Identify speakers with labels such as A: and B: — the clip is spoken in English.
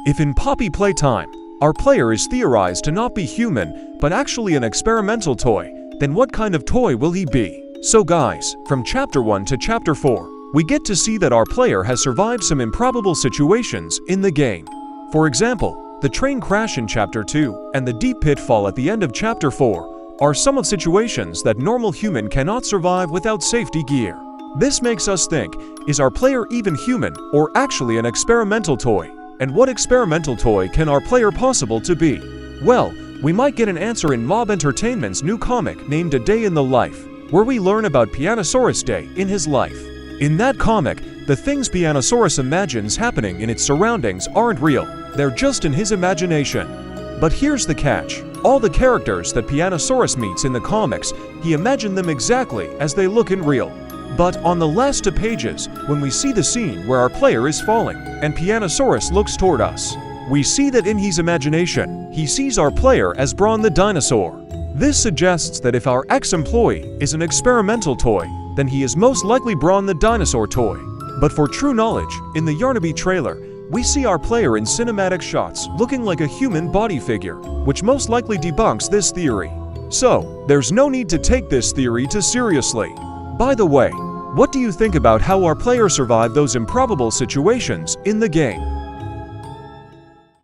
A: If in Poppy Playtime, our player is theorized to not be human, but actually an experimental toy, then what kind of toy will he be? So guys, from Chapter 1 to Chapter 4, we get to see that our player has survived some improbable situations in the game. For example, the train crash in Chapter 2 and the deep pitfall at the end of Chapter 4 are some of situations that normal human cannot survive without safety gear. This makes us think, is our player even human or actually an experimental toy? And what experimental toy can our player possible to be? Well, we might get an answer in Mob Entertainment's new comic named A Day in the Life, where we learn about Pianosaurus' day in his life. In that comic, the things Pianosaurus imagines happening in its surroundings aren't real, they're just in his imagination. But here's the catch. All the characters that Pianosaurus meets in the comics, he imagined them exactly as they look in real. But on the last 2 pages, when we see the scene where our player is falling and Pianosaurus looks toward us, we see that in his imagination, he sees our player as Bron the Dinosaur. This suggests that if our ex-employee is an experimental toy, then he is most likely Bron the Dinosaur toy. But for true knowledge, in the Yarnaby trailer, we see our player in cinematic shots looking like a human body figure, which most likely debunks this theory. So, there's no need to take this theory too seriously. By the way, what do you think about how our player survived those improbable situations in the game?